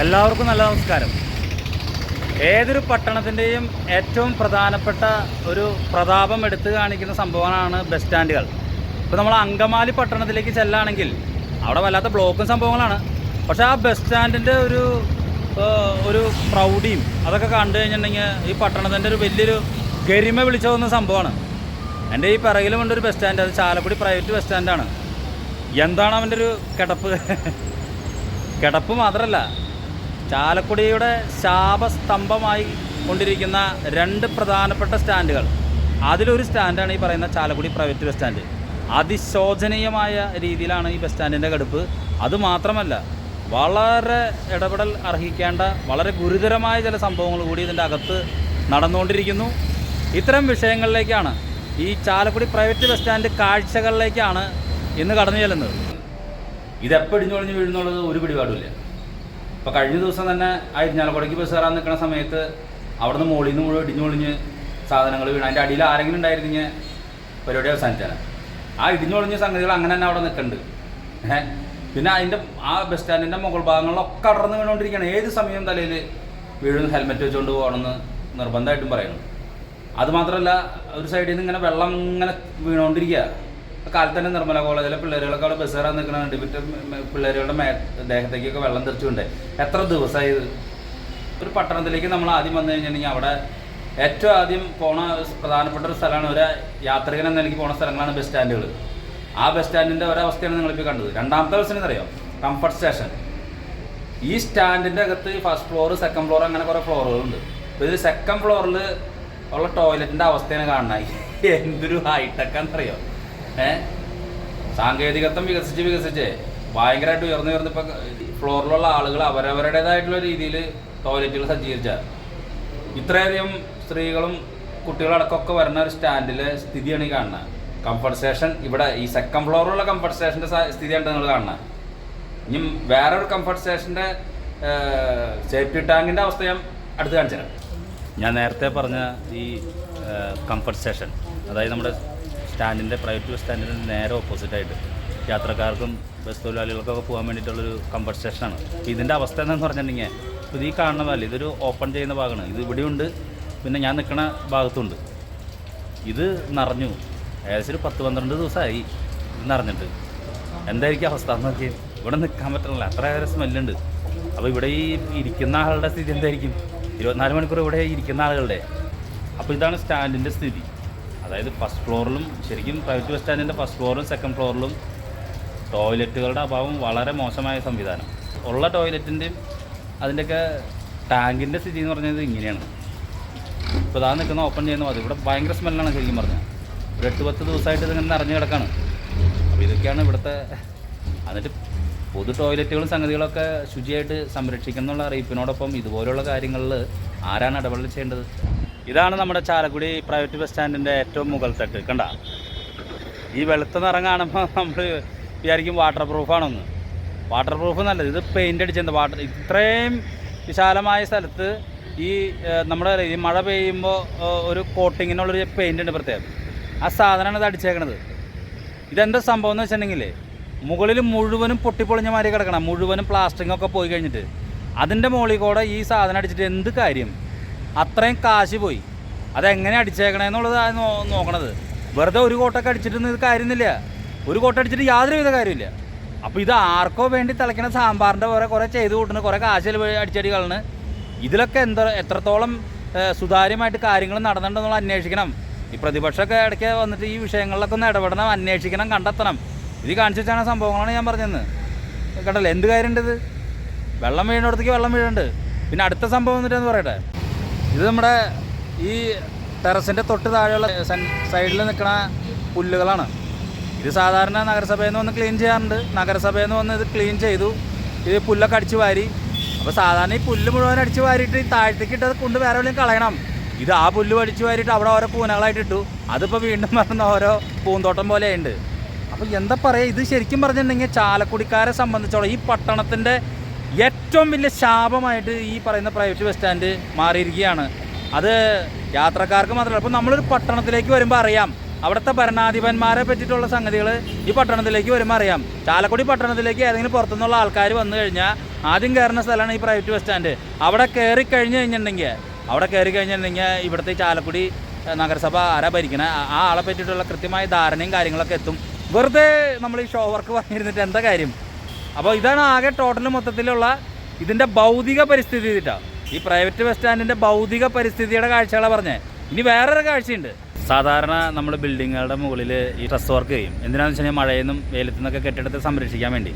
എല്ലാവർക്കും നല്ല നമസ്കാരം. ഏതൊരു പട്ടണത്തിൻ്റെയും ഏറ്റവും പ്രധാനപ്പെട്ട ഒരു പ്രതാപം എടുത്തു കാണിക്കുന്ന സംഭവമാണ് ബസ് സ്റ്റാൻഡുകൾ. ഇപ്പോൾ നമ്മൾ അങ്കമാലി പട്ടണത്തിലേക്ക് ചെല്ലുകയാണെങ്കിൽ അവിടെ വല്ലാത്ത ബ്ലോക്കും സംഭവങ്ങളാണ്. പക്ഷേ ആ ബസ് സ്റ്റാൻഡിൻ്റെ ഒരു പ്രൗഢിയും അതൊക്കെ കണ്ടു കഴിഞ്ഞിട്ടുണ്ടെങ്കിൽ ഈ പട്ടണത്തിൻ്റെ ഒരു വലിയൊരു ഗരിമ വിളിച്ചു പോകുന്ന സംഭവമാണ്. എൻ്റെ ഈ പിറകിലും ഒരു ബസ് സ്റ്റാൻഡ്, അത് ചാലക്കുടി പ്രൈവറ്റ് ബസ് സ്റ്റാൻഡാണ്. എന്താണ് അവൻ്റെ ഒരു കിടപ്പ് മാത്രമല്ല, ചാലക്കുടിയുടെ ശാപസ്തംഭമായി കൊണ്ടിരിക്കുന്ന രണ്ട് പ്രധാനപ്പെട്ട സ്റ്റാൻഡുകൾ, അതിലൊരു സ്റ്റാൻഡാണ് ഈ പറയുന്ന ചാലക്കുടി പ്രൈവറ്റ് ബസ് സ്റ്റാൻഡ്. അതിശോചനീയമായ രീതിയിലാണ് ഈ ബസ് സ്റ്റാൻഡിൻ്റെ കിടപ്പ്. അതുമാത്രമല്ല, വളരെ ഇടപെടൽ അർഹിക്കേണ്ട വളരെ ഗുരുതരമായ ചില സംഭവങ്ങൾ കൂടി ഇതിൻ്റെ അകത്ത് നടന്നുകൊണ്ടിരിക്കുന്നു. ഇത്തരം വിഷയങ്ങളിലേക്കാണ്, ഈ ചാലക്കുടി പ്രൈവറ്റ് ബസ് സ്റ്റാൻഡ് കാഴ്ചകളിലേക്കാണ് ഇന്ന് കടന്നു ചെല്ലുന്നത്. ഇതെപ്പോൾ ഇടിഞ്ഞൊളിഞ്ഞ് വീഴുന്നുള്ളത് ഒരു പിടിപാടില്ല. ഇപ്പോൾ കഴിഞ്ഞ ദിവസം തന്നെ ആ ഇരിഞ്ഞാലക്കുടയ്ക്ക് ബസ് കയറാൻ നിൽക്കുന്ന സമയത്ത് അവിടുന്ന് മുകളിൽ നിന്ന് മുഴുവൻ ഇടിഞ്ഞൊളിഞ്ഞ് സാധനങ്ങൾ വീണ്. അതിൻ്റെ അടിയിൽ ആരെങ്കിലും ഉണ്ടായിരുന്നെങ്കിൽ പരിപാടി അവസാനിച്ചാണ്. ആ ഇടിഞ്ഞൊളിഞ്ഞ സംഗതികൾ അങ്ങനെ തന്നെ അവിടെ നിൽക്കുന്നുണ്ട്. പിന്നെ ആ ബസ് സ്റ്റാൻഡിൻ്റെ മുകൾ ഭാഗങ്ങളിലൊക്കെ അടർന്ന് വീണുകൊണ്ടിരിക്കുകയാണ്. ഏത് സമയം തലയിൽ വീഴുന്ന ഹെൽമെറ്റ് വെച്ചുകൊണ്ട് പോകണമെന്ന് നിർബന്ധമായിട്ടും പറയുന്നു. അതുമാത്രമല്ല, ഒരു സൈഡിൽ നിന്ന് ഇങ്ങനെ വെള്ളം ഇങ്ങനെ വീണുകൊണ്ടിരിക്കുക. കാലത്ത് തന്നെ നിർമ്മല കോളേജിലെ പിള്ളേരുകളൊക്കെ അവിടെ ബസ് കയറാൻ നിൽക്കുന്നുണ്ട്. വിട്ട് പിള്ളേരുകളുടെ ദേഹത്തേക്കൊക്കെ വെള്ളം തെറിച്ചുകൊണ്ട് എത്ര ദിവസമായി ഇത്. ഒരു പട്ടണത്തിലേക്ക് നമ്മൾ ആദ്യം വന്നു കഴിഞ്ഞിട്ടുണ്ടെങ്കിൽ അവിടെ ഏറ്റവും ആദ്യം പോണ പ്രധാനപ്പെട്ട ഒരു സ്ഥലമാണ്, ഒരു യാത്രികൻ എന്ന നിലയ്ക്ക് പോണ സ്ഥലങ്ങളാണ് ബസ് സ്റ്റാൻഡുകൾ. ആ ബസ് സ്റ്റാൻഡിൻ്റെ ഒരവസ്ഥയാണ് നിങ്ങളിപ്പോൾ കണ്ടത്. രണ്ടാമത്തെ ബസ്സിന് അറിയാം, കംഫർട്ട് സ്റ്റേഷൻ. ഈ സ്റ്റാൻഡിൻ്റെ അകത്ത് ഫസ്റ്റ് ഫ്ലോർ, സെക്കൻഡ് ഫ്ലോർ, അങ്ങനെ കുറേ ഫ്ലോറുകളുണ്ട്. അപ്പോൾ ഇതിൽ സെക്കൻഡ് ഫ്ലോറിൽ ഉള്ള ടോയ്ലറ്റിൻ്റെ അവസ്ഥയാണ് കാണുന്നത്. എന്തൊരു ഹൈടെക്കാന്നറിയോ. സാങ്കേതികത്വം വികസിച്ച് ഭയങ്കരമായിട്ട് ഉയർന്ന് ഇപ്പം ഫ്ലോറിലുള്ള ആളുകൾ അവരവരുടേതായിട്ടുള്ള രീതിയിൽ ടോയ്ലറ്റുകൾ സജ്ജീകരിച്ച ഇത്രയധികം സ്ത്രീകളും കുട്ടികളടക്കമൊക്കെ വരുന്ന ഒരു സ്റ്റാൻഡിലെ സ്ഥിതിയാണ് ഈ കാണുന്നത്. കംഫർട്ട് സ്റ്റേഷൻ ഇവിടെ ഈ സെക്കൻഡ് ഫ്ലോറിലുള്ള കംഫർട്ട് സ്റ്റേഷൻ്റെ സ്ഥിതിയാണ് നിങ്ങൾ കാണുന്നത്. ഇനി വേറൊരു കംഫർട്ട് സ്റ്റേഷൻ്റെ സേഫ്റ്റി ടാങ്കിൻ്റെ അവസ്ഥ ഞാൻ അടുത്ത് കാണിച്ചു തരാം. ഞാൻ നേരത്തെ പറഞ്ഞ ഈ കംഫർട്ട് സ്റ്റേഷൻ, അതായത് നമ്മുടെ സ്റ്റാൻഡിൻ്റെ പ്രൈവറ്റ് ബസ് സ്റ്റാൻഡിന് നേരെ ഓപ്പോസിറ്റായിട്ട് യാത്രക്കാർക്കും ബസ് തൊഴിലാളികൾക്കൊക്കെ പോകാൻ വേണ്ടിയിട്ടുള്ളൊരു കംഫർട്ട് സ്റ്റേഷനാണ്. ഇതിൻ്റെ അവസ്ഥ എന്താണെന്ന് പറഞ്ഞിട്ടുണ്ടെങ്കിൽ, ഇപ്പോൾ ഈ കാണുന്ന പോലെ ഇതൊരു ഓപ്പൺ ചെയ്യുന്ന ഭാഗമാണ്. ഇത് ഇവിടെയുണ്ട്, പിന്നെ ഞാൻ നിൽക്കുന്ന ഭാഗത്തുണ്ട്. ഇത് നിറഞ്ഞു. ഏകദേശം ഒരു 10-12 ദിവസമായി ഇത് നിറഞ്ഞിട്ട്. എന്തായിരിക്കും അവസ്ഥ എന്ന് നോക്കി. ഇവിടെ നിൽക്കാൻ പറ്റണില്ല, അത്രയേറെ സ്മെല്ലുണ്ട്. അപ്പോൾ ഇവിടെ ഈ ഇരിക്കുന്ന ആളുടെ സ്ഥിതി എന്തായിരിക്കും? 24 മണിക്കൂർ ഇവിടെ ഇരിക്കുന്ന ആളുകളുടെ. അപ്പോൾ ഇതാണ് സ്റ്റാൻഡിൻ്റെ സ്ഥിതി. അതായത് ഫസ്റ്റ് ഫ്ലോറിലും, ശരിക്കും പ്രൈവറ്റ് ബസ് സ്റ്റാൻഡിൻ്റെ ഫസ്റ്റ് ഫ്ലോറിലും സെക്കൻഡ് ഫ്ലോറിലും ടോയ്ലറ്റുകളുടെ അഭാവം വളരെ മോശമായ സംവിധാനം. ഉള്ള ടോയ്ലറ്റിൻ്റെയും അതിൻ്റെയൊക്കെ ടാങ്കിൻ്റെ സ്ഥിതി എന്ന് പറഞ്ഞത് ഇങ്ങനെയാണ്. ഇപ്പോൾ ഇതാ നിൽക്കുന്ന ഓപ്പൺ ചെയ്യുന്ന മതി. ഇവിടെ ഭയങ്കര സ്മെല്ലാണ് ശരിക്കും പറഞ്ഞാൽ. ഒരു 8-10 ദിവസമായിട്ട് ഇതിങ്ങനെ നിറഞ്ഞു കിടക്കാണ്. അപ്പോൾ ഇതൊക്കെയാണ് ഇവിടുത്തെ. എന്നിട്ട് പൊതു ടോയ്ലറ്റുകളും സംഗതികളൊക്കെ ശുചിയായിട്ട് സംരക്ഷിക്കണം എന്നുള്ള അറിയിപ്പിനോടൊപ്പം ഇതുപോലുള്ള കാര്യങ്ങളിൽ ആരാണ് ഇടപെടൽ ചെയ്യേണ്ടത്? ഇതാണ് നമ്മുടെ ചാലക്കുടി പ്രൈവറ്റ് ബസ് സ്റ്റാൻഡിൻ്റെ ഏറ്റവും മുകൾ തട്ട്. കണ്ട, ഈ വെളുത്ത നിറം കാണുമ്പോൾ നമ്മൾ വിചാരിക്കും വാട്ടർ പ്രൂഫാണെന്ന്. വാട്ടർ പ്രൂഫ് നല്ലത്, ഇത് പെയിൻ്റ് അടിച്ചെന്താ ഇത്രയും വിശാലമായ സ്ഥലത്ത് ഈ നമ്മുടെ ഈ മഴ പെയ്യുമ്പോൾ ഒരു കോട്ടിങ്ങിനുള്ളൊരു പെയിൻ്റ് ഉണ്ട് പ്രത്യേകം. ആ സാധനമാണ് ഇത് അടിച്ചേക്കണത്. ഇതെന്താ സംഭവം എന്ന് വെച്ചിട്ടുണ്ടെങ്കിൽ, മുകളിൽ മുഴുവനും പൊട്ടിപ്പൊളിഞ്ഞ മാതിരി കിടക്കണം. മുഴുവനും പ്ലാസ്റ്റിങ്ങൊക്കെ പോയി കഴിഞ്ഞിട്ട് അതിൻ്റെ മുകളിൽ കൂടെ ഈ സാധനം അടിച്ചിട്ട് എന്ത് കാര്യം? അത്രയും കാശ് പോയി. അതെങ്ങനെ അടിച്ചേക്കണേന്നുള്ളത് നോക്കണത്. വെറുതെ ഒരു കോട്ടൊക്കെ അടിച്ചിട്ടൊന്നും ഇത് കാര്യമൊന്നുമില്ല. ഒരു കോട്ട അടിച്ചിട്ട് യാതൊരുവിധ കാര്യമില്ല. അപ്പോൾ ഇത് ആർക്കോ വേണ്ടി തിളയ്ക്കണ സാമ്പാറിൻ്റെ കുറേ ചെയ്ത് കൂട്ടുന്നു, കുറേ കാശ് അടിച്ചടി കളണ്. ഇതിലൊക്കെ എത്രത്തോളം സുതാര്യമായിട്ട് കാര്യങ്ങൾ നടന്നിട്ടുണ്ടെന്നുള്ള അന്വേഷിക്കണം. ഈ പ്രതിപക്ഷമൊക്കെ ഇടയ്ക്ക് വന്നിട്ട് ഈ വിഷയങ്ങളിലൊക്കെ ഒന്ന് ഇടപെടണം, അന്വേഷിക്കണം, കണ്ടെത്തണം. ഇത് കാണിച്ചു വെച്ചാണ് സംഭവങ്ങളാണ് ഞാൻ പറഞ്ഞത്. കേട്ടല്ലോ, എന്ത് കാര്യമുണ്ട് ഇത്? വെള്ളം വീഴുന്നിടത്തേക്ക് വെള്ളം വീഴുന്നുണ്ട്. പിന്നെ അടുത്ത സംഭവം എന്നിട്ടെന്ന് പറയട്ടെ, ഇത് നമ്മുടെ ഈ ടെറസിൻ്റെ തൊട്ട് താഴെയുള്ള സൈഡിൽ നിൽക്കുന്ന പുല്ലുകളാണ്. ഇത് സാധാരണ നഗരസഭയിൽ നിന്ന് വന്ന് ക്ലീൻ ചെയ്യാറുണ്ട്. നഗരസഭയിൽ നിന്ന് വന്ന് ഇത് ക്ലീൻ ചെയ്തു. ഇത് പുല്ലൊക്കെ അടിച്ച് വാരി. അപ്പോൾ സാധാരണ ഈ പുല്ല് മുഴുവൻ അടിച്ച് വാരിയിട്ട് ഈ താഴത്തേക്ക് ഇട്ടത് കൊണ്ട് വേറെ എവിടെയും കളയണം. ഇത് ആ പുല്ല് അടിച്ച് വാരിയിട്ട് അവിടെ ഓരോ കൂനകളായിട്ട് ഇട്ടു. അതിപ്പോൾ വീണ്ടും പറഞ്ഞ ഓരോ പൂന്തോട്ടം പോലെയുണ്ട്. അപ്പോൾ എന്താ പറയുക, ഇത് ശരിക്കും പറഞ്ഞിട്ടുണ്ടെങ്കിൽ ചാലക്കുടിക്കാരെ സംബന്ധിച്ചോളം ഈ പട്ടണത്തിൻ്റെ ഏറ്റവും വലിയ ശാപമായിട്ട് ഈ പറയുന്ന പ്രൈവറ്റ് ബസ് സ്റ്റാൻഡ് മാറിയിരിക്കുകയാണ്. അത് യാത്രക്കാർക്ക് മാത്രമല്ല, ഇപ്പോൾ നമ്മളൊരു പട്ടണത്തിലേക്ക് വരുമ്പോൾ അറിയാം അവിടുത്തെ ഭരണാധിപന്മാരെ പറ്റിയിട്ടുള്ള സംഗതികൾ ഈ പട്ടണത്തിലേക്ക് വരുമ്പോൾ അറിയാം. ചാലക്കുടി പട്ടണത്തിലേക്ക് ഏതെങ്കിലും പുറത്തുനിന്നുള്ള ആൾക്കാർ വന്നു കഴിഞ്ഞാൽ ആദ്യം കയറുന്ന സ്ഥലമാണ് ഈ പ്രൈവറ്റ് ബസ് സ്റ്റാൻഡ്. അവിടെ കയറി കഴിഞ്ഞിട്ടുണ്ടെങ്കിൽ ഇവിടുത്തെ ചാലക്കുടി നഗരസഭ ആരാ ഭരിക്കണേ ആ ആളെ പറ്റിയിട്ടുള്ള കൃത്യമായ ധാരണയും കാര്യങ്ങളൊക്കെ എത്തും. വെറുതെ നമ്മൾ ഈ ഷോ വർക്ക് പറഞ്ഞിരുന്നിട്ട് എന്താ കാര്യം? അപ്പോൾ ഇതാണ് ആകെ ടോട്ടൽ മൊത്തത്തിലുള്ള ഇതിൻ്റെ ഭൗതിക പരിസ്ഥിതി. ഈ പ്രൈവറ്റ് ബസ് സ്റ്റാൻഡിൻ്റെ ഭൗതിക പരിസ്ഥിതിയുടെ കാഴ്ചകളാണ് പറഞ്ഞത്. ഇനി വേറൊരു കാഴ്ചയുണ്ട്. സാധാരണ നമ്മൾ ബിൽഡിങ്ങുകളുടെ മുകളിൽ ഈ ഡ്രസ് വർക്ക് ചെയ്യും. എന്തിനാണെന്ന് വെച്ച് കഴിഞ്ഞാൽ മഴയിൽ നിന്നും വെയിലത്തു നിന്നൊക്കെ കെട്ടിടത്തെ സംരക്ഷിക്കാൻ വേണ്ടി.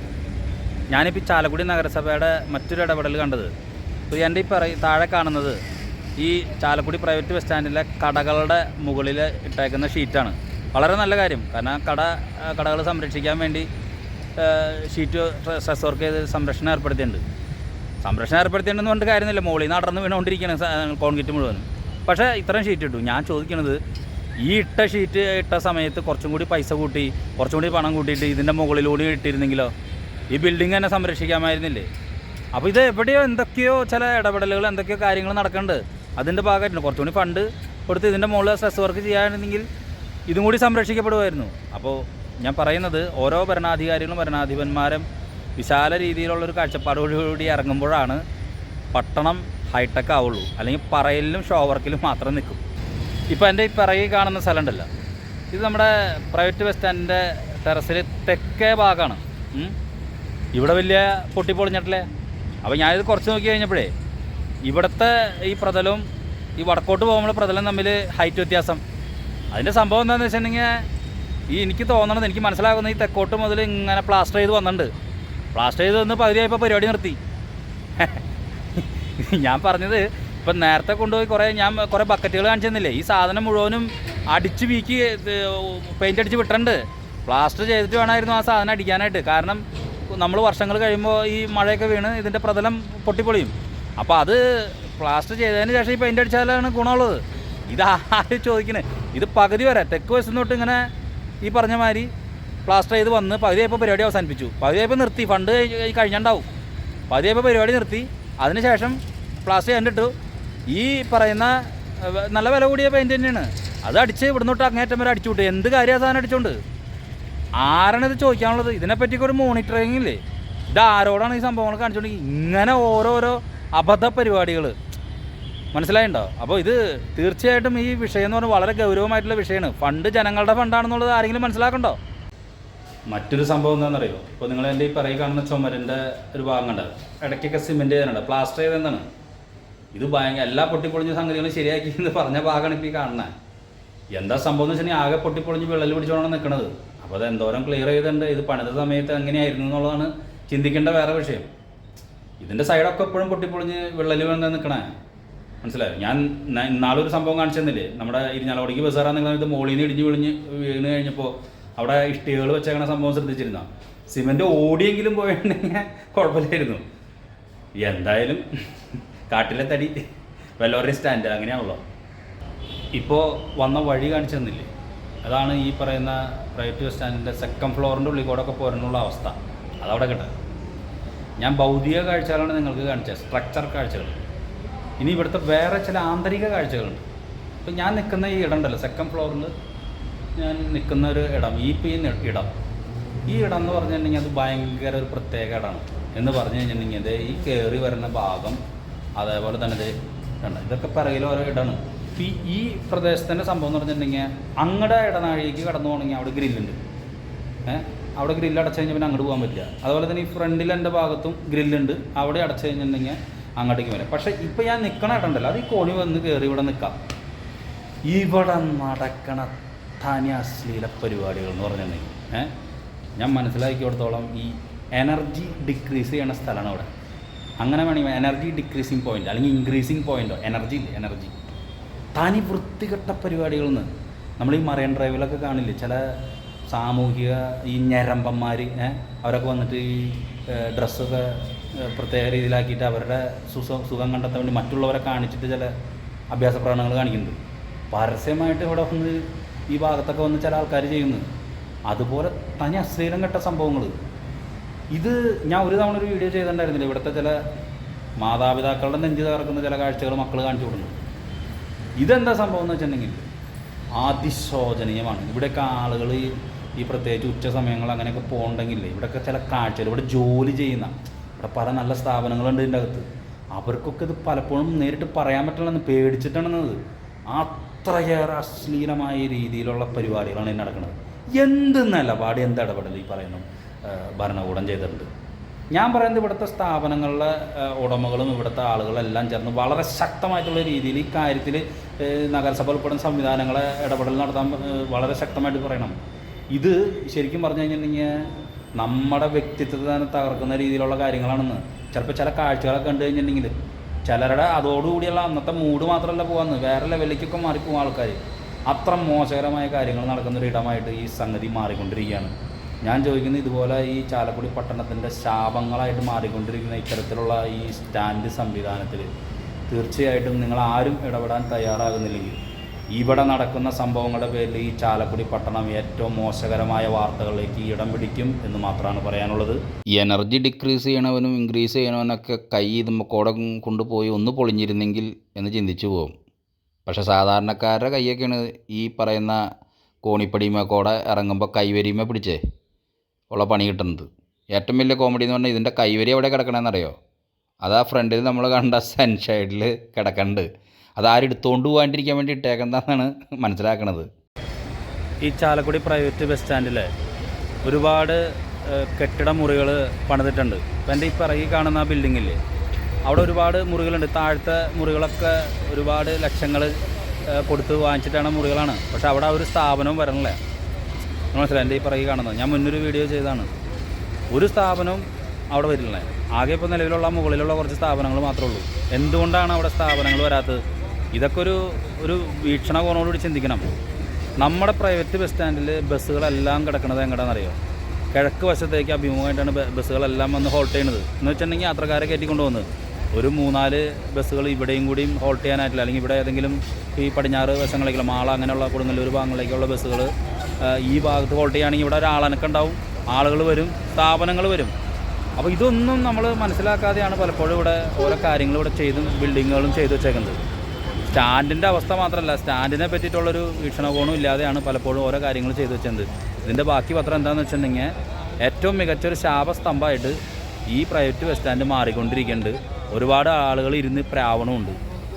ഞാനിപ്പോൾ ചാലക്കുടി നഗരസഭയുടെ മറ്റൊരു ഇടപെടൽ കണ്ടത്, ഇപ്പോൾ എൻ്റെ ഈ താഴെ കാണുന്നത് ഈ ചാലക്കുടി പ്രൈവറ്റ് ബസ് സ്റ്റാൻഡിലെ കടകളുടെ മുകളിൽ ഇട്ടേക്കുന്ന ഷീറ്റാണ്. വളരെ നല്ല കാര്യം. കാരണം കടകൾ സംരക്ഷിക്കാൻ വേണ്ടി ഷീറ്റ് ഡ്രസ് വർക്ക് ചെയ്ത് സംരക്ഷണം ഏർപ്പെടുത്തിയിട്ടുണ്ടെന്ന് പറഞ്ഞിട്ട് കാര്യമൊന്നുമില്ല. മുകളിൽ നിന്ന് അടർന്ന് വീണുകൊണ്ടിരിക്കുകയാണ് കോൺക്രീറ്റ് മുഴുവനും. പക്ഷേ ഇത്രയും ഷീറ്റ് ഇട്ടു. ഞാൻ ചോദിക്കുന്നത്, ഈ ഷീറ്റ് ഇട്ട സമയത്ത് കുറച്ചും കൂടി പൈസ കൂട്ടി, കുറച്ചും കൂടി പണം കൂട്ടിയിട്ട് ഇതിൻ്റെ മുകളിലൂടെ ഇട്ടിരുന്നെങ്കിലോ ഈ ബിൽഡിംഗ് തന്നെ സംരക്ഷിക്കാമായിരുന്നില്ലേ? അപ്പോൾ ഇത് എവിടെയോ എന്തൊക്കെയോ ചില ഇടപെടലുകൾ എന്തൊക്കെയോ കാര്യങ്ങൾ നടക്കുന്നുണ്ട്. അതിൻ്റെ ഭാഗമായിട്ടുണ്ട്. കുറച്ചുകൂടി ഫണ്ട് കൊടുത്ത് ഇതിൻ്റെ മുകളിൽ സ്ട്രെസ് വർക്ക് ചെയ്യാനെങ്കിൽ ഇതും കൂടി സംരക്ഷിക്കപ്പെടുമായിരുന്നു. അപ്പോൾ ഞാൻ പറയുന്നത്, ഓരോ ഭരണാധികാരികളും ഭരണാധിപന്മാരും വിശാല രീതിയിലുള്ളൊരു കാഴ്ചപ്പാടോടുകൂടി ഇറങ്ങുമ്പോഴാണ് പട്ടണം ഹൈടെക് ആവുള്ളൂ. അല്ലെങ്കിൽ പറയലിലും ഷോ വർക്കിലും മാത്രം നിൽക്കും. ഇപ്പോൾ എൻ്റെ ഈ പിറകിൽ കാണുന്ന സ്ഥലം ഉണ്ടല്ലോ, ഇത് നമ്മുടെ പ്രൈവറ്റ് ബസ് സ്റ്റാൻഡിൻ്റെ ടെറസിൽ തെക്കേ ഭാഗമാണ്. ഇവിടെ വലിയ പൊട്ടിപ്പൊളിഞ്ഞിട്ടില്ലേ. അപ്പോൾ ഞാനിത് കുറച്ച് നോക്കി കഴിഞ്ഞപ്പോഴേ ഇവിടുത്തെ ഈ പ്രതലവും ഈ വടക്കോട്ട് പോകുമ്പോൾ പ്രതലം തമ്മിൽ ഹൈറ്റ് വ്യത്യാസം. അതിൻ്റെ സംഭവം എന്താണെന്ന് വെച്ചിട്ടുണ്ടെങ്കിൽ, എനിക്ക് തോന്നണത്, എനിക്ക് മനസ്സിലാകുന്നത്, ഈ തെക്കോട്ട് മുതൽ ഇങ്ങനെ പ്ലാസ്റ്റർ ചെയ്ത് വന്നിട്ടുണ്ട്. പ്ലാസ്റ്റർ ചെയ്ത് വന്ന് പകുതിയായപ്പോൾ പരിപാടി നിർത്തി. ഞാൻ പറഞ്ഞത്, ഇപ്പം നേരത്തെ കൊണ്ടുപോയി ഞാൻ കുറേ ബക്കറ്റുകൾ കാണിച്ചു തന്നില്ലേ, ഈ സാധനം മുഴുവനും അടിച്ച് വീക്കി പെയിൻ്റ് അടിച്ച് വിട്ടിട്ടുണ്ട്. പ്ലാസ്റ്റർ ചെയ്തിട്ട് വേണമായിരുന്നു ആ സാധനം അടിക്കാനായിട്ട്. കാരണം നമ്മൾ വർഷങ്ങൾ കഴിയുമ്പോൾ ഈ മഴയൊക്കെ വീണ് ഇതിൻ്റെ പ്രതലം പൊട്ടിപ്പൊളിയും. അപ്പോൾ അത് പ്ലാസ്റ്റർ ചെയ്തതിന് ശേഷം ഈ പെയിൻ്റ് അടിച്ചാലാണ് ഗുണമുള്ളത്. ഇതാരും ചോദിക്കുന്നത്. ഇത് പകുതി വരെ തെക്ക് വശത്ത് തൊട്ട് ഇങ്ങനെ ഈ പറഞ്ഞ മാതിരി പ്ലാസ്റ്റർ ചെയ്ത് വന്ന് പകുതിയായപ്പോൾ പരിപാടി അവസാനിപ്പിച്ചു. പകുതിയായപ്പോൾ നിർത്തി. ഫണ്ട് കഴിഞ്ഞിട്ടുണ്ടാവും. പകുതിയായപ്പോൾ പരിപാടി നിർത്തി. അതിനുശേഷം പ്ലാസ്റ്റർ ചെയ്തിട്ടു. ഈ പറയുന്ന നല്ല വില കൂടിയ പെയിൻറ്റ് തന്നെയാണ്. അത് അടിച്ച് ഇവിടുന്ന് തൊട്ട് അങ്ങേറ്റം വരെ അടിച്ചു വിട്ടു. എന്ത് കാര്യം ആ സാധനം അടിച്ചോണ്ട്? ആരാണിത് ചോദിക്കാനുള്ളത്? ഇതിനെപ്പറ്റിയൊക്കെ ഒരു മോണിറ്ററിങ് ഇല്ലേ? ഇത് ആരോടാണ് ഈ സംഭവങ്ങൾ കാണിച്ചുകൊണ്ടെങ്കിൽ ഇങ്ങനെ ഓരോരോ അബദ്ധ പരിപാടികൾ മനസ്സിലായിട്ടുണ്ടോ? അപ്പോൾ ഇത് തീർച്ചയായിട്ടും ഈ വിഷയം എന്ന് പറഞ്ഞാൽ വളരെ ഗൗരവമായിട്ടുള്ള വിഷയമാണ്. ഫണ്ട് ജനങ്ങളുടെ ഫണ്ടാണെന്നുള്ളത് ആരെങ്കിലും മനസ്സിലാക്കണ്ടോ? മറ്റൊരു സംഭവം എന്താണെന്നറിയോ? ഇപ്പോൾ നിങ്ങൾ എൻ്റെ ഈ പറയി കാണുന്ന ചുമരിൻ്റെ ഒരു ഭാഗം കണ്ടത് ഇടയ്ക്കൊക്കെ സിമെൻറ്റ് ചെയ്തിട്ടുണ്ട്, പ്ലാസ്റ്റർ ചെയ്തെന്താണ്. ഇത് ഭയങ്കര എല്ലാ പൊട്ടിപ്പൊളിഞ്ഞ സംഗതികളും ശരിയാക്കി എന്ന് പറഞ്ഞ ഭാഗമാണ് ഇപ്പോൾ ഈ കാണുന്നത്. എന്താ സംഭവം എന്ന് വെച്ചിട്ടുണ്ടെങ്കിൽ ആകെ പൊട്ടിപ്പൊളിഞ്ഞ് വിള്ളൽ പിടിച്ചോണ്ടാണ് നിൽക്കുന്നത്. അപ്പോൾ അത് എന്തോരം ക്ലിയർ ചെയ്തിട്ടുണ്ട്. ഇത് പണിത സമയത്ത് എങ്ങനെയായിരുന്നു എന്നുള്ളതാണ് ചിന്തിക്കേണ്ട വേറെ വിഷയം. ഇതിൻ്റെ സൈഡൊക്കെ എപ്പോഴും പൊട്ടിപ്പൊളിഞ്ഞ് വിള്ളൽ വീണ് നിൽക്കണേ, മനസ്സിലായോ? ഞാൻ ഇന്നാളൊരു സംഭവം കാണിച്ചു തന്നില്ലേ, നമ്മുടെ ഇരിഞ്ഞാലക്കുടിക്ക് ബസ്സാറാൻ നിൽക്കുന്ന ഇത് മോളിൽ നിന്ന് ഇടിഞ്ഞ് വീണ് കഴിഞ്ഞപ്പോൾ അവിടെ ഇഷ്ടികകൾ വെച്ചേക്കണ സംഭവം ശ്രദ്ധിച്ചിരുന്നോ? സിമെൻറ്റ് ഓടിയെങ്കിലും പോയിട്ടുണ്ടെങ്കിൽ കുഴപ്പമില്ലായിരുന്നു. എന്തായാലും കാട്ടിലെ തടി വെല്ലോറി സ്റ്റാൻഡ് അങ്ങനെയാണല്ലോ. ഇപ്പോൾ വന്ന വഴി കാണിച്ചു തന്നില്ലേ, അതാണ് ഈ പറയുന്ന പ്രൈവറ്റ് ബസ് സ്റ്റാൻഡിൻ്റെ സെക്കൻഡ് ഫ്ലോറിൻ്റെ ഉള്ളിൽ കൂടെ ഒക്കെ പോരുന്നുള്ള അവസ്ഥ. അതവിടെ കേട്ടെ. ഞാൻ ഭൗതിക കാഴ്ചകളാണ് നിങ്ങൾക്ക് കാണിച്ചത്, സ്ട്രക്ചർ കാഴ്ചകൾ. ഇനി ഇവിടുത്തെ വേറെ ചില ആന്തരിക കാഴ്ചകളുണ്ട്. ഇപ്പം ഞാൻ നിൽക്കുന്ന ഈ ഇടം ഉണ്ടല്ലോ, സെക്കൻഡ് ഫ്ലോറിൽ ഞാൻ നിൽക്കുന്ന ഒരു ഇടം, ഈ ഇടം എന്ന് പറഞ്ഞിട്ടുണ്ടെങ്കിൽ അത് ഭയങ്കര ഒരു പ്രത്യേക ഇടമാണ്. എന്ന് പറഞ്ഞു കഴിഞ്ഞിട്ടുണ്ടെങ്കിൽ അത് ഈ കയറി വരുന്ന ഭാഗം, അതേപോലെ തന്നെ ഇത് കണ്ട, ഇതൊക്കെ പിറകിൽ ഓരോ ഇടമാണ്. ഈ പ്രദേശത്തിൻ്റെ സംഭവം എന്ന് പറഞ്ഞിട്ടുണ്ടെങ്കിൽ അങ്ങടെ ഇടനാഴിക്ക് കടന്നു പോകണമെങ്കിൽ അവിടെ ഗ്രില്ലുണ്ട്. അവിടെ ഗ്രില്ല് അടച്ചു കഴിഞ്ഞാൽ പിന്നെ അങ്ങോട്ട് പോകാൻ പറ്റില്ല. അതുപോലെ തന്നെ ഈ ഫ്രണ്ടിൽ എൻ്റെ ഭാഗത്തും ഗ്രില്ലുണ്ട്, അവിടെ അടച്ചു കഴിഞ്ഞിട്ടുണ്ടെങ്കിൽ അങ്ങോട്ടേക്ക് വരാം. പക്ഷേ ഇപ്പോൾ ഞാൻ നിൽക്കണ ഇടമുണ്ടല്ലോ, അത് ഈ കോണി വന്ന് കയറി ഇവിടെ നിൽക്കാം. ഇവിടെ നടക്കണ തനി അശ്ലീല പരിപാടികൾ എന്ന് പറഞ്ഞിട്ടുണ്ടെങ്കിൽ ഞാൻ മനസ്സിലാക്കിയിടത്തോളം ഈ എനർജി ഡിക്രീസ് ചെയ്യണ സ്ഥലമാണ് അവിടെ. അങ്ങനെ വേണമെങ്കിൽ എനർജി ഡിക്രീസിങ് പോയിൻ്റ് അല്ലെങ്കിൽ ഇൻക്രീസിങ് പോയിൻ്റോ എനർജി ഇല്ല, എനർജി തനി വൃത്തികെട്ട പരിപാടികളിൽ നിന്ന് നമ്മൾ ഈ മറൈൻ ഡ്രൈവിലൊക്കെ കാണില്ലേ ചില സാമൂഹിക ഈ ഞരമ്പന്മാർ, അവരൊക്കെ വന്നിട്ട് ഈ ഡ്രസ്സൊക്കെ പ്രത്യേക രീതിയിലാക്കിയിട്ട് അവരുടെ സുഖം കണ്ടെത്താൻ വേണ്ടി മറ്റുള്ളവരെ കാണിച്ചിട്ട് ചില അഭ്യാസ പ്രകടനങ്ങൾ കാണിക്കുന്നുണ്ട്. പരസ്യമായിട്ട് ഇവിടെ വന്ന് ഈ ഭാഗത്തൊക്കെ വന്ന് ചില ആൾക്കാർ ചെയ്യുന്നത്. അതുപോലെ തനി അശ്ലീലം കെട്ട സംഭവങ്ങൾ. ഇത് ഞാൻ ഒരു തവണ ഒരു വീഡിയോ ചെയ്തിട്ടുണ്ടായിരുന്നില്ല, ഇവിടുത്തെ ചില മാതാപിതാക്കളുടെ നെഞ്ച് തകർക്കുന്ന ചില കാഴ്ചകൾ മക്കൾ കാണിച്ചു കൊടുക്കുന്നു. ഇതെന്താ സംഭവം എന്ന് വെച്ചിട്ടുണ്ടെങ്കിൽ അതിശോചനീയമാണ്. ഇവിടെയൊക്കെ ആളുകൾ ഈ പ്രത്യേകിച്ച് ഉച്ച സമയങ്ങൾ അങ്ങനെയൊക്കെ പോകണ്ടെങ്കിൽ ഇവിടെയൊക്കെ ചില കാഴ്ചകൾ, ഇവിടെ ജോലി ചെയ്യുന്ന ഇവിടെ പല നല്ല സ്ഥാപനങ്ങളുണ്ട് ഇതിൻ്റെ അകത്ത്. അവർക്കൊക്കെ ഇത് പലപ്പോഴും നേരിട്ട് പറയാൻ പറ്റില്ലെന്ന് പേടിച്ചിട്ടാണെന്നത്. അത്രയേറെ അശ്ലീലമായ രീതിയിലുള്ള പരിപാടികളാണ് ഇനി നടക്കുന്നത്. എന്ത് നിലപാട്, എന്ത് ഇടപെടൽ ഈ പറയുന്ന ഭരണകൂടം ചെയ്തിട്ടുണ്ട്? ഞാൻ പറയുന്നത് ഇവിടുത്തെ സ്ഥാപനങ്ങളിലെ ഉടമകളും ഇവിടുത്തെ ആളുകളെല്ലാം ചേർന്ന് വളരെ ശക്തമായിട്ടുള്ള രീതിയിൽ ഈ കാര്യത്തിൽ നഗരസഭ ഉൾപ്പെടുന്ന സംവിധാനങ്ങളെ ഇടപെടൽ നടത്താൻ വളരെ ശക്തമായിട്ട് പറയണം. ഇത് ശരിക്കും പറഞ്ഞു കഴിഞ്ഞിട്ടുണ്ടെങ്കിൽ നമ്മുടെ വ്യക്തിത്വത്തെ തന്നെ തകർക്കുന്ന രീതിയിലുള്ള കാര്യങ്ങളാണെന്ന്. ചിലപ്പോൾ ചില കാഴ്ചകളൊക്കെ കണ്ടു കഴിഞ്ഞിട്ടുണ്ടെങ്കിൽ ചിലരുടെ അതോടുകൂടിയുള്ള അന്നത്തെ മൂഡ് മാത്രമല്ല പോകാമെന്ന്, വേറെ ലെവലിലേക്കൊക്കെ മാറിപ്പോകും ആൾക്കാർ. അത്ര മോശകരമായ കാര്യങ്ങൾ നടക്കുന്നൊരു ഇടമായിട്ട് ഈ സംഗതി മാറിക്കൊണ്ടിരിക്കുകയാണ്. ഞാൻ ചോദിക്കുന്നത്, ഇതുപോലെ ഈ ചാലക്കുടി പട്ടണത്തിൻ്റെ ശാപങ്ങളായിട്ട് മാറിക്കൊണ്ടിരിക്കുന്ന ഇത്തരത്തിലുള്ള ഈ സ്റ്റാൻഡ് സംവിധാനത്തിൽ തീർച്ചയായിട്ടും നിങ്ങളാരും ഇടപെടാൻ തയ്യാറാകുന്നില്ലെങ്കിൽ ഇവിടെ നടക്കുന്ന സംഭവങ്ങളുടെ പേരിൽ ഈ ചാലക്കുടി പട്ടണം ഏറ്റവും മോശകരമായ വാർത്തകളിലേക്ക് ഇടം പിടിക്കും എന്ന് മാത്രമാണ് പറയാനുള്ളത്. ഈ എനർജി ഡിക്രീസ് ചെയ്യണവനും ഇൻക്രീസ് ചെയ്യണവനൊക്കെ കൈ ഇതുമ്മക്കോടെ കൊണ്ടുപോയി ഒന്ന് പൊളിഞ്ഞിരുന്നെങ്കിൽ എന്ന് ചിന്തിച്ചു പോകും. പക്ഷേ സാധാരണക്കാരുടെ കൈയൊക്കെയാണ് ഈ പറയുന്ന കോണിപ്പടിമേക്കോടെ ഇറങ്ങുമ്പോൾ കൈവരിമേ പിടിച്ചേ ഉള്ള പണി കിട്ടുന്നത്. ഏറ്റവും വലിയ കോമഡി എന്ന് പറഞ്ഞാൽ ഇതിൻ്റെ കൈവരി എവിടെ കിടക്കണമെന്നറിയോ? അതാ ഫ്രണ്ടിൽ നമ്മൾ കണ്ട സൺഷൈഡിൽ കിടക്കുന്നുണ്ട്. അതാരും എടുത്തുകൊണ്ട് പോകാണ്ടിരിക്കാൻ വേണ്ടി ഇട്ടേക്കുന്നതെന്നാണ് മനസ്സിലാക്കണത്. ഈ ചാലക്കുടി പ്രൈവറ്റ് ബസ് സ്റ്റാൻഡിൽ ഒരുപാട് കെട്ടിട മുറികൾ പണിതിട്ടുണ്ട്. ഇപ്പം എൻ്റെ ഈ പിറകിൽ കാണുന്ന ആ ബിൽഡിങ്ങില്ലേ, അവിടെ ഒരുപാട് മുറികളുണ്ട്. താഴത്തെ മുറികളൊക്കെ ഒരുപാട് ലക്ഷങ്ങൾ കൊടുത്ത് വാങ്ങിച്ചിട്ടാണ് മുറികളാണ്. പക്ഷെ അവിടെ ഒരു സ്ഥാപനവും വരണില്ല. മനസ്സിലായി? എൻ്റെ ഈ പിറകിൽ കാണുന്നത് ഞാൻ മുന്നൊരു വീഡിയോ ചെയ്തതാണ്. ഒരു സ്ഥാപനവും അവിടെ വരില്ല. ആകെ ഇപ്പോൾ നിലവിലുള്ള മുകളിലുള്ള കുറച്ച് സ്ഥാപനങ്ങൾ മാത്രമേ ഉള്ളൂ. എന്തുകൊണ്ടാണ് അവിടെ സ്ഥാപനങ്ങൾ വരാത്തത്? ഇതൊക്കെ ഒരു വീക്ഷണകോണോടുകൂടി ചിന്തിക്കണം. നമ്മുടെ പ്രൈവറ്റ് ബസ് സ്റ്റാൻഡിൽ ബസ്സുകളെല്ലാം കിടക്കുന്നത് എങ്ങനെയാണെന്നറിയോ? കിഴക്ക് വശത്തേക്ക് അഭിമുഖമായിട്ടാണ് ബസ്സുകളെല്ലാം വന്ന് ഹോൾട്ട് ചെയ്യുന്നത്. എന്ന് വെച്ചിട്ടുണ്ടെങ്കിൽ യാത്രക്കാരെ കയറ്റിക്കൊണ്ട് പോകുന്നത്. ഒരു 3-4 ബസ്സുകൾ ഇവിടെയും കൂടിയും ഹോൾട്ട് ചെയ്യാനായിട്ടില്ല. അല്ലെങ്കിൽ ഇവിടെ ഏതെങ്കിലും ഈ പടിഞ്ഞാറ് വശങ്ങളിലേക്കുള്ള മാള അങ്ങനെയുള്ള കൊടുങ്ങല്ലൂർ ഭാഗങ്ങളിലേക്കുള്ള ബസ്സുകൾ ഈ ഭാഗത്ത് ഹോൾട്ട് ചെയ്യുകയാണെങ്കിൽ ഇവിടെ ഒരാളനക്കം ഉണ്ടാവും, ആളുകൾ വരും, സ്ഥാപനങ്ങൾ വരും. അപ്പോൾ ഇതൊന്നും നമ്മൾ മനസ്സിലാക്കാതെയാണ് പലപ്പോഴും ഇവിടെ ഓരോ കാര്യങ്ങൾ ഇവിടെ ചെയ്തും ബിൽഡിങ്ങുകളും ചെയ്തു വെച്ചേക്കുന്നത്. സ്റ്റാൻഡിൻ്റെ അവസ്ഥ മാത്രമല്ല, സ്റ്റാൻഡിനെ പറ്റിയിട്ടുള്ളൊരു വീക്ഷണകോണും ഇല്ലാതെയാണ് പലപ്പോഴും ഓരോ കാര്യങ്ങൾ ചെയ്തു വെച്ചത്. ഇതിൻ്റെ ബാക്കി പത്രം എന്താണെന്ന് വെച്ചിട്ടുണ്ടെങ്കിൽ ഏറ്റവും മികച്ചൊരു ശാപസ്തംഭമായിട്ട് ഈ പ്രൈവറ്റ് ബസ് സ്റ്റാൻഡ് മാറിക്കൊണ്ടിരിക്കുന്നുണ്ട്. ഒരുപാട് ആളുകൾ ഇരുന്ന് പ്രാവണമുണ്ട്.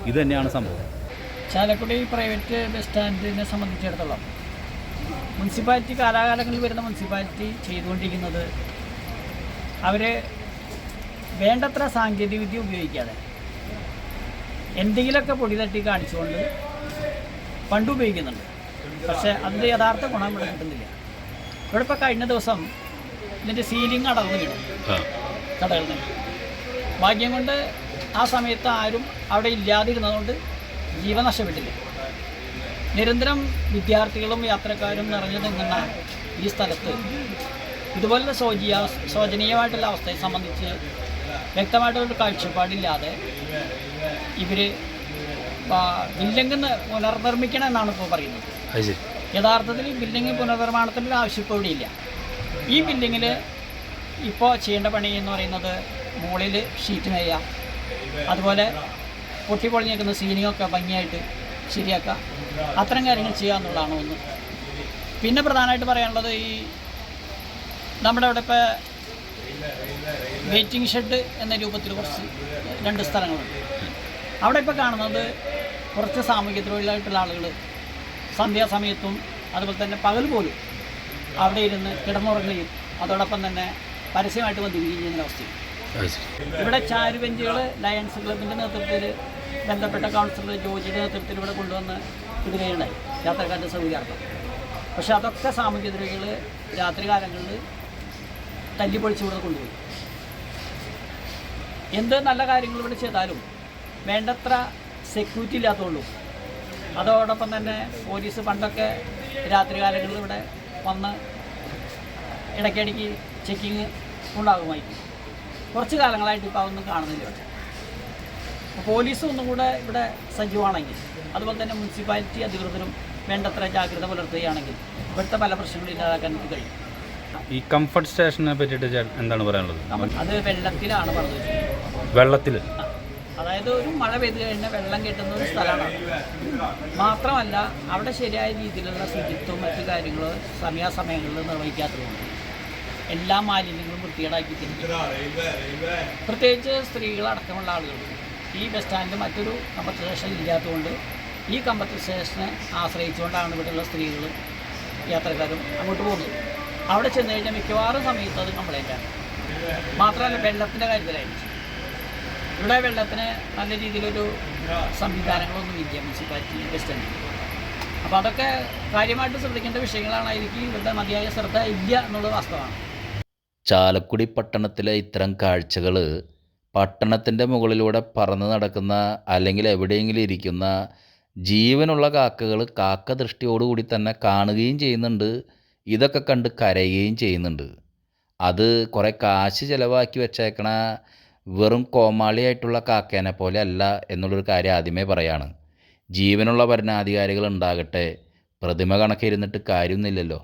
ഇത് തന്നെയാണ് സംഭവം. ചാലക്കുടി പ്രൈവറ്റ് ബസ് സ്റ്റാൻഡിനെ സംബന്ധിച്ചിടത്തോളം മുനിസിപ്പാലിറ്റി കാലാകാലങ്ങളിൽ വരുന്ന മുനിസിപ്പാലിറ്റി ചെയ്തുകൊണ്ടിരിക്കുന്നത് അവർ വേണ്ടത്ര സാങ്കേതികവിദ്യ ഉപയോഗിക്കാതെ എന്തെങ്കിലുമൊക്കെ പൊടി തട്ടി കാണിച്ചുകൊണ്ട് ഫണ്ട് ഉപയോഗിക്കുന്നുണ്ട്. പക്ഷേ അതിൻ്റെ യഥാർത്ഥ ഗുണം ഇവിടെ കിട്ടുന്നില്ല. ഇവിടെ ഇപ്പോൾ കഴിഞ്ഞ ദിവസം ഇതിൻ്റെ സീലിംഗ് അടർന്നു വീണു കടകളിൽ നിന്ന്. ഭാഗ്യം കൊണ്ട് ആ സമയത്ത് ആരും അവിടെ ഇല്ലാതിരുന്നതുകൊണ്ട് ജീവൻ നഷ്ടപ്പെട്ടില്ല. നിരന്തരം വിദ്യാർത്ഥികളും യാത്രക്കാരും നിറഞ്ഞു നിൽക്കുന്ന ഈ സ്ഥലത്ത് ഇതുപോലുള്ള ശോചനീയമായിട്ടുള്ള അവസ്ഥയെ സംബന്ധിച്ച് വ്യക്തമായിട്ടുള്ളൊരു കാഴ്ചപ്പാടില്ലാതെ ഇവർ ബിൽഡിംഗ് പുനർനിർമ്മിക്കണം എന്നാണ് ഇപ്പോൾ പറയുന്നത്. യഥാർത്ഥത്തിൽ ബിൽഡിംഗ് പുനർനിർമ്മാണത്തിൻ്റെ ആവശ്യം ഇപ്പോൾ ഇവിടെയില്ല. ഈ ബിൽഡിങ്ങിൽ ഇപ്പോൾ ചെയ്യേണ്ട പണി എന്ന് പറയുന്നത് മുകളിൽ ഷീറ്റ് നെയ്യുക, അതുപോലെ പൊട്ടിപ്പൊളിഞ്ഞേക്കുന്ന സീലിങ്ങൊക്കെ ഭംഗിയായിട്ട് ശരിയാക്കുക, അത്തരം കാര്യങ്ങൾ ചെയ്യുക എന്നുള്ളതാണ് ഒന്ന്. പിന്നെ പ്രധാനമായിട്ട് പറയാനുള്ളത് ഈ നമ്മുടെ അവിടെ ഇപ്പോൾ വെയിറ്റിംഗ് ഷെഡ് എന്ന രൂപത്തിൽ കുറച്ച് 2 സ്ഥലങ്ങളുണ്ട്. അവിടെ ഇപ്പോൾ കാണുന്നത് കുറച്ച് സാമൂഹ്യ തൊഴിലായിട്ടുള്ള ആളുകൾ സന്ധ്യാസമയത്തും അതുപോലെ തന്നെ പകൽ പോലും അവിടെ ഇരുന്ന് കിടന്നുറങ്ങുകയും അതോടൊപ്പം തന്നെ പരസ്യമായിട്ട് വന്നിരിക്കുകയും ചെയ്യുന്ന അവസ്ഥയും. ഇവിടെ ചാരുബെഞ്ചുകൾ ലയൺസ് ക്ലബിൻ്റെ നേതൃത്വത്തിൽ ബന്ധപ്പെട്ട കൗൺസിലർ ജോജിയുടെ നേതൃത്വത്തിൽ ഇവിടെ കൊണ്ടുവന്ന് ഇടുകയുണ്ടായി യാത്രക്കാരുടെ സൗകര്യാർത്ഥം. പക്ഷെ അതൊക്കെ സാമൂഹ്യ ദ്രോഹികൾ രാത്രി കാലങ്ങളിൽ തല്ലിപ്പൊളിച്ച് ഇവിടെ കൊണ്ടുപോയി. എന്ത് നല്ല കാര്യങ്ങൾ ഇവിടെ ചെയ്താലും വേണ്ടത്ര സെക്യൂരിറ്റി ഇല്ലാത്തതുള്ളൂ. അതോടൊപ്പം തന്നെ പോലീസ് പണ്ടൊക്കെ രാത്രി കാലങ്ങളിൽ ഇവിടെ വന്ന് ഇടയ്ക്കിടയ്ക്ക് ചെക്കിങ് ഉണ്ടാകുമായിരിക്കും. കുറച്ച് കാലങ്ങളായിട്ട് ഇപ്പോൾ അതൊന്നും കാണുന്നില്ല ഇവിടെ. പോലീസ് ഒന്നും കൂടെ ഇവിടെ സജീവമാണെങ്കിൽ, അതുപോലെ തന്നെ മുനിസിപ്പാലിറ്റി അധികൃതരും വേണ്ടത്ര ജാഗ്രത പുലർത്തുകയാണെങ്കിൽ ഇവിടുത്തെ പല പ്രശ്നങ്ങളും ഇല്ലാതാക്കാൻ നമുക്ക് കഴിയും. ഈ കംഫർട്ട് സ്റ്റേഷനെ പറ്റിയിട്ട് എന്താണ് പറയാനുള്ളത്? അത് വെള്ളത്തിലാണ് പറഞ്ഞത്. വെള്ളത്തിൽ, അതായത് ഒരു മഴ പെയ്ത് കഴിഞ്ഞാൽ വെള്ളം കിട്ടുന്ന ഒരു സ്ഥലമാണ്. മാത്രമല്ല അവിടെ ശരിയായ രീതിയിലുള്ള ശുചിത്വം മറ്റു കാര്യങ്ങൾ സമയാസമയങ്ങളിൽ നിർവഹിക്കാത്തതുകൊണ്ട് എല്ലാ മാലിന്യങ്ങളും വൃത്തികേടാക്കി തിരിക്കും. പ്രത്യേകിച്ച് സ്ത്രീകളടക്കമുള്ള ആളുകൾ ഈ ബസ് സ്റ്റാൻഡിൽ മറ്റൊരു കമ്പത്ത് സ്റ്റേഷൻ ഇല്ലാത്തതുകൊണ്ട് ഈ കമ്പത്ത് സ്റ്റേഷനെ ആശ്രയിച്ചുകൊണ്ടാണ് ഇവിടെയുള്ള സ്ത്രീകളും യാത്രക്കാരും അങ്ങോട്ട് പോകുന്നത്. അവിടെ ചെന്ന് കഴിഞ്ഞാൽ മിക്കവാറും സമയത്ത് അത് കംപ്ലൈൻറ്റാണ്. മാത്രമല്ല വെള്ളത്തിൻ്റെ കാര്യത്തിലായിരിക്കും. ഇവിടെ വെള്ളത്തിന് നല്ല രീതിയിലൊരു സംവിധാനങ്ങളൊന്നും ഇല്ല മുനിസിപ്പാലിറ്റി ബസ് സ്റ്റാൻഡിൽ. അപ്പോൾ അതൊക്കെ കാര്യമായിട്ട് ശ്രദ്ധിക്കേണ്ട വിഷയങ്ങളാണായിരിക്കും. ഇവരുടെ മതിയായ ശ്രദ്ധ ഇല്ല എന്നുള്ളത് വാസ്തവമാണ്. ചാലക്കുടി പട്ടണത്തിലെ ഇത്തരം കാഴ്ചകൾ പട്ടണത്തിൻ്റെ മുകളിലൂടെ പറന്ന് നടക്കുന്ന അല്ലെങ്കിൽ എവിടെയെങ്കിലും ഇരിക്കുന്ന ജീവനുള്ള കാക്കകൾ കാക്ക ദൃഷ്ടിയോടുകൂടി തന്നെ കാണുകയും ചെയ്യുന്നുണ്ട്. ഇതൊക്കെ കണ്ട് കരയുകയും ചെയ്യുന്നുണ്ട്. അത് കുറേ കാശ് ചിലവാക്കി വെച്ചേക്കണ വെറും കോമാളിയായിട്ടുള്ള കാക്കേനെ പോലെ അല്ല എന്നുള്ളൊരു കാര്യം ആദ്യമേ പറയാണ്. ജീവനുള്ള ഭരണാധികാരികൾ ഉണ്ടാകട്ടെ, പ്രതിമ കണക്കിരുന്നിട്ട് കാര്യമൊന്നുമില്ലല്ലോ.